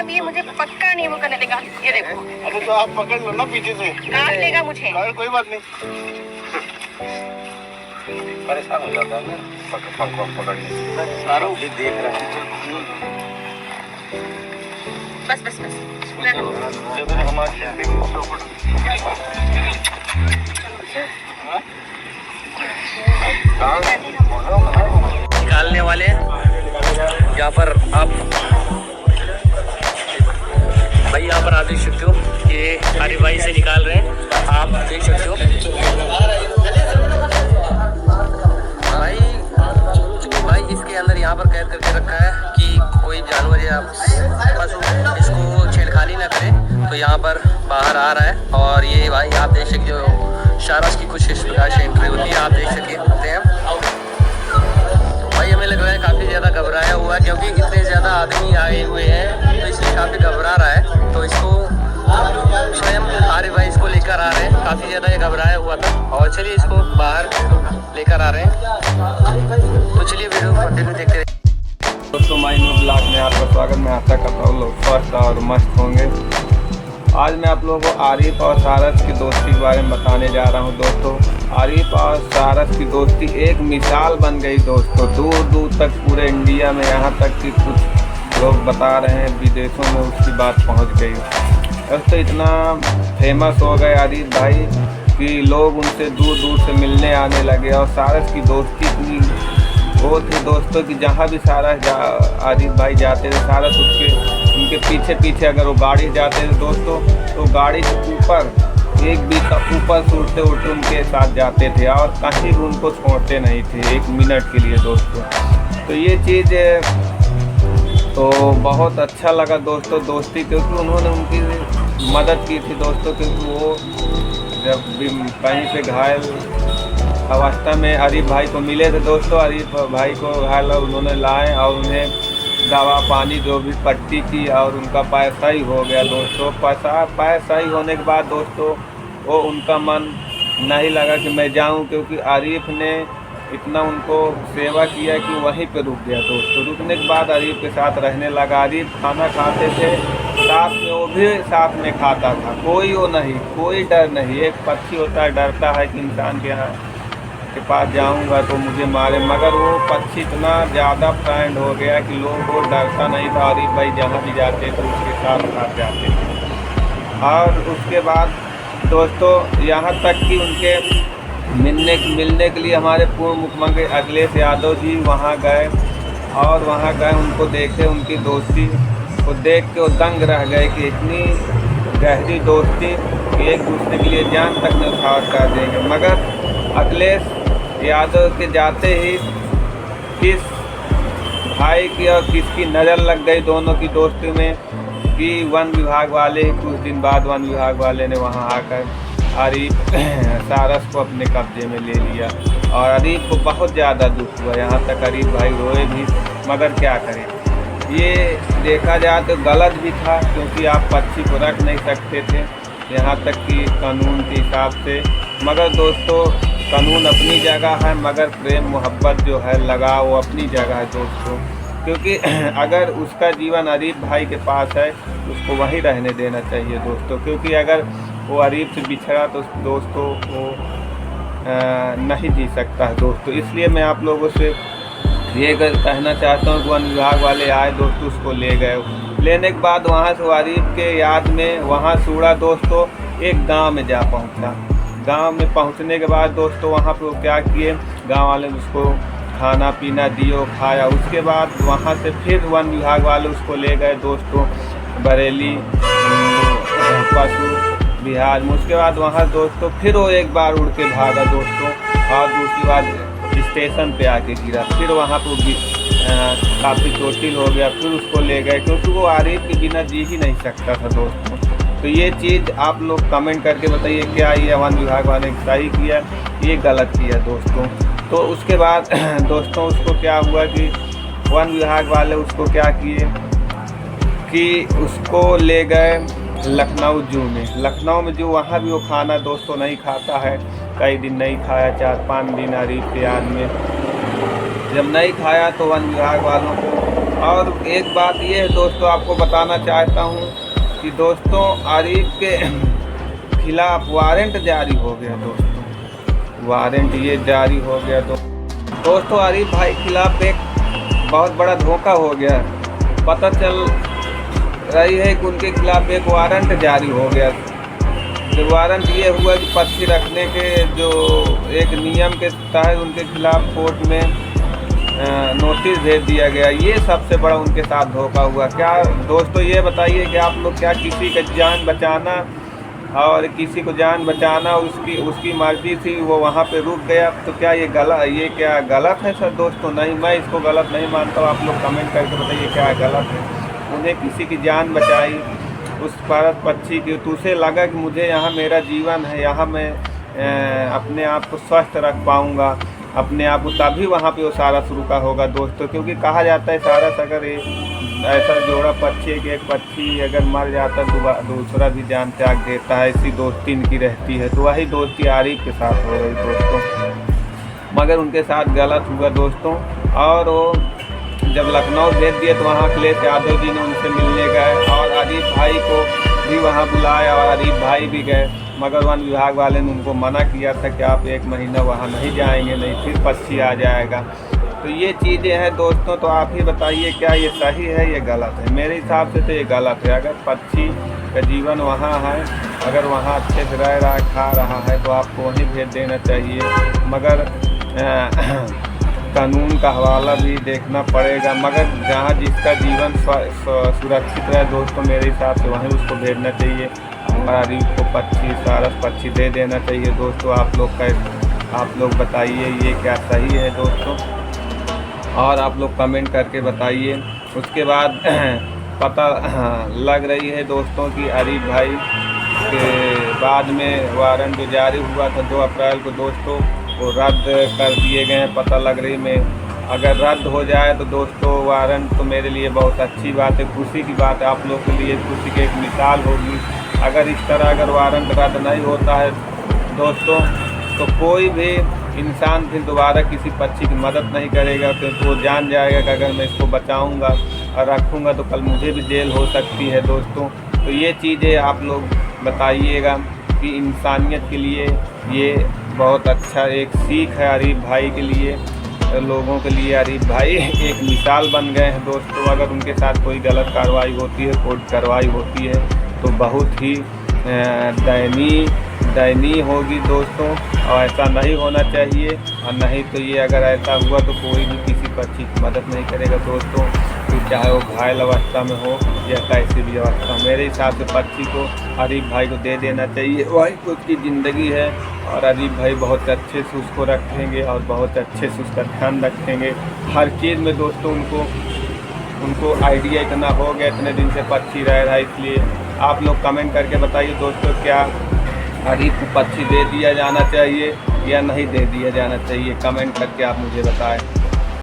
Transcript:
अब ये मुझे पक्का नहीं वो करने देगा। ये देखो। अरे तो आप पकड़ लो ना पीछे से। काट लेगा मुझे। कोई बात नहीं। परेशान हो जाता है ना पकड़ने। सारों भी देख रहे हैं। बस बस बस। निकालने वाले यहाँ पर आप भाई यहाँ पर आप देख सकते हो ये आरिफ भाई से निकाल रहे हैं। आप देख सकते हो भाई इसके अंदर यहाँ पर कैद करके रखा है कि कोई जानवर या पशु इसको छेड़खानी ना करे। तो यहाँ पर बाहर आ रहा है और ये भाई आप देख सकते हो शारस की कुछ इस प्रकार से एंट्री होती है। आप देख सकते हैं भाई हमें लग रहा है काफ़ी ज़्यादा घबराया हुआ है क्योंकि इतने ज़्यादा आदमी आए हुए हैं तो इसलिए काफ़ी घबरा रहा है। तो इसको स्वयं आरिफ भाई इसको लेकर आ रहे हैं। काफ़ी ज़्यादा ये घबराया हुआ था और चलिए इसको बाहर लेकर आ रहे हैं। तो चलिए वीडियो कंटिन्यू देखते रहिए। दोस्तों माय न्यू ब्लॉग में आपका स्वागत। मैं आशा करता हूँ लोग स्वस्थ और मस्त होंगे। आज मैं आप लोगों को आरिफ और सारस की दोस्ती के बारे में बताने जा रहा हूँ। दोस्तों आरिफ और सारस की दोस्ती एक मिसाल बन गई दोस्तों। दूर दूर तक पूरे इंडिया में, यहाँ तक कि कुछ लोग बता रहे हैं विदेशों में उसकी बात पहुँच गई। दोस्तों इतना फेमस हो गए आरिफ भाई कि लोग उनसे दूर दूर से मिलने आने लगे। और सारस की दोस्ती इतनी वो थी दोस्तों कि जहाँ भी सारस आरिफ भाई जाते थे सारस उनके पीछे पीछे अगर वो गाड़ी जाते थे दोस्तों तो गाड़ी के ऊपर एक भी ऊपर से उड़ते उड़ते उनके साथ जाते थे और कहीं भी उनको छोड़ते नहीं थे एक मिनट के लिए दोस्तों। तो ये चीज़ तो बहुत अच्छा लगा दोस्तों दोस्ती, क्योंकि उन्होंने उनकी मदद की थी दोस्तों। क्योंकि वो जब भी कहीं से घायल अवस्था में आरिफ भाई को मिले थे दोस्तों, आरिफ भाई को घायल उन्होंने लाए और उन्हें दवा पानी जो भी पट्टी की और उनका पैर सही हो गया दोस्तों। पैर सही होने के बाद दोस्तों वो उनका मन नहीं लगा कि मैं जाऊं, क्योंकि आरिफ ने इतना उनको सेवा किया कि वहीं पे रुक गया दोस्तों। रुकने के बाद आरिफ के साथ रहने लगा। आरिफ खाना खाते थे साथ में, वो भी साथ में खाता था। कोई वो नहीं, कोई डर नहीं। एक पक्षी होता है डरता है कि इंसान के यहाँ के पास जाऊंगा तो मुझे मारे, मगर वो पक्षी इतना ज़्यादा फ्रेंड हो गया कि लोगों को डरता नहीं था। आरिफ भाई जहाँ भी जाते थे उसके साथ जाते थे। और उसके बाद दोस्तों यहाँ तक कि उनके मिलने के लिए हमारे पूर्व मुख्यमंत्री अखिलेश यादव जी वहाँ गए और वहाँ गए उनको देखे। उनकी दोस्ती को देख के वो दंग रह गए कि इतनी गहरी दोस्ती कि एक दूसरे के लिए जान तक न्यौछावर कर देंगे। मगर अखिलेश यादव के जाते ही किस भाई की और किसकी नज़र लग गई दोनों की दोस्ती में कि वन विभाग वाले कुछ दिन बाद वन विभाग वाले ने वहां आकर आरिफ सारस को अपने कब्जे में ले लिया। और आरिफ को बहुत ज़्यादा दुख हुआ, यहाँ तक आरिफ भाई रोए भी। मगर क्या करें, ये देखा जाए तो गलत भी था, क्योंकि आप पक्षी को रख नहीं सकते थे यहाँ तक कि कानून के हिसाब से। मगर दोस्तों कानून अपनी जगह है, मगर प्रेम मोहब्बत जो है लगाव वो अपनी जगह है दोस्तों। क्योंकि अगर उसका जीवन आरिफ भाई के पास है उसको वहीं रहने देना चाहिए दोस्तों। क्योंकि अगर वो आरिफ से बिछड़ा तो दोस्तों वो नहीं जी सकता है दोस्तों। इसलिए मैं आप लोगों से ये कहना चाहता हूँ कि वन विभाग वाले आए दोस्तों, उसको ले गए। लेने के बाद वहाँ से आरिफ के याद में वहाँ से उड़ा दोस्तों, एक गांव में जा पहुँचा। गांव में पहुँचने के बाद दोस्तों वहाँ पे वो क्या किए, गांव वाले उसको खाना पीना दियो, खाया। उसके बाद वहाँ से फिर वन विभाग वाले उसको ले गए दोस्तों बरेली पशु बिहार में। उसके बाद वहाँ दोस्तों फिर वो एक बार उड़ के भागा दोस्तों और दूसरी बार स्टेशन पे आके गिरा। फिर वहाँ पर काफ़ी चोटिल हो गया, फिर उसको ले गए, क्योंकि वो आरिफ के बिना जी ही नहीं सकता था दोस्तों। तो ये चीज़ आप लोग कमेंट करके बताइए, क्या ये वन विभाग वाले ने सही किया, ये गलत किया दोस्तों। तो उसके बाद दोस्तों उसको क्या हुआ कि वन विभाग वाले उसको क्या किए कि उसको ले गए लखनऊ जू में। लखनऊ में जो वहाँ भी वो खाना दोस्तों नहीं खाता है, कई दिन नहीं खाया, 4-5 दिन आरिफ के याद में। जब नहीं खाया तो वन विभाग वालों को और एक बात ये है दोस्तों, आपको बताना चाहता हूँ कि दोस्तों आरिफ के खिलाफ वारंट जारी हो गया दोस्तों, वारंट ये जारी हो गया दोस्तों आरिफ भाई के खिलाफ एक बहुत बड़ा धोखा हो गया। पता चल रही है कि उनके खिलाफ एक वारंट जारी हो गया। जो वारंट ये हुआ कि पक्षी रखने के जो एक नियम के तहत उनके खिलाफ कोर्ट में नोटिस भेज दिया गया। ये सबसे बड़ा उनके साथ धोखा हुआ। क्या दोस्तों ये बताइए कि आप लोग क्या किसी का जान बचाना और किसी को जान बचाना उसकी मर्जी थी, वो वहाँ पे रुक गया, तो क्या ये क्या गलत है सर? दोस्तों नहीं, मैं इसको गलत नहीं मानता हूँ। आप लोग कमेंट करके बताइए क्या गलत है। उन्हें किसी की जान बचाई उस भारत पक्षी की, तो उसे लगा कि मुझे यहाँ मेरा जीवन है, यहाँ मैं अपने आप को स्वस्थ रख पाऊँगा अपने आप को, तभी वहाँ पे वो सारस रुका होगा दोस्तों। क्योंकि कहा जाता है सारस अगर ऐसा जोड़ा पक्षी कि एक पक्षी अगर मर जाता है दूसरा भी जान त्याग देता है, ऐसी दोस्ती इनकी रहती है। तो वही दोस्ती आरिफ के साथ हो रही दोस्तों, मगर उनके साथ गलत हुआ दोस्तों। और वो जब लखनऊ भेज दिए तो वहाँ अखिलेश यादव जी ने उनसे मिलने गए और आरिफ भाई को भी वहाँ बुलाया और आरिफ भाई भी गए, मगर वन विभाग वाले ने उनको मना किया था कि आप 1 महीना वहाँ नहीं जाएंगे, नहीं फिर पक्षी आ जाएगा। तो ये चीज़ें हैं दोस्तों, तो आप ही बताइए क्या ये सही है ये गलत है? मेरे हिसाब से तो ये गलत है। अगर पक्षी का जीवन वहाँ है, अगर वहाँ अच्छे से रह रहा है, खा रहा है, तो आपको वहीं भेज देना चाहिए। मगर कानून का हवाला भी देखना पड़ेगा, मगर जहाँ जिसका जीवन सुरक्षित रहे दोस्तों, मेरे हिसाब से वहीं उसको भेजना चाहिए। आरिफ को पक्षी सारस पक्षी दे देना चाहिए दोस्तों। आप लोग बताइए ये क्या सही है दोस्तों, और आप लोग कमेंट करके बताइए। उसके बाद पता लग रही है दोस्तों कि आरिफ भाई के बाद में वारंट जो जारी हुआ था 2 अप्रैल को दोस्तों, वो रद्द कर दिए गए हैं। पता लग रही में अगर रद्द हो जाए तो दोस्तों वारंट तो मेरे लिए बहुत अच्छी बात है, खुशी की बात है। आप लोग के लिए खुशी की एक मिसाल होगी। अगर इस तरह अगर वारंट रद्द नहीं होता है दोस्तों, तो कोई भी इंसान फिर दोबारा किसी पक्षी की मदद नहीं करेगा, क्योंकि वो जान जाएगा कि अगर मैं इसको बचाऊंगा और रखूंगा तो कल मुझे भी जेल हो सकती है दोस्तों। तो ये चीज़ें आप लोग बताइएगा कि इंसानियत के लिए ये बहुत अच्छा एक सीख है आरिफ भाई के लिए, लोगों के लिए। आरिफ भाई एक मिसाल बन गए हैं दोस्तों। अगर उनके साथ कोई गलत कार्रवाई होती है, कोर्ट कार्रवाई होती है, तो बहुत ही दयनीय होगी दोस्तों, और ऐसा नहीं होना चाहिए। और नहीं तो ये अगर ऐसा हुआ तो कोई भी किसी पक्षी की मदद नहीं करेगा दोस्तों, तो चाहे वो घायल अवस्था में हो या कैसी भी अवस्था। मेरे हिसाब से पक्षी को आरिफ भाई को दे देना चाहिए, वही तो उसकी ज़िंदगी है। और आरिफ भाई बहुत अच्छे से उसको रखेंगे और बहुत अच्छे से उसका ध्यान रखेंगे हर चीज़ में दोस्तों। उनको आइडिया इतना हो गया, इतने दिन से पक्षी रह रहा है। इसलिए आप लोग कमेंट करके बताइए दोस्तों, क्या आरिफ को पक्षी दे दिया जाना चाहिए या नहीं दे दिया जाना चाहिए? कमेंट करके आप मुझे बताएं।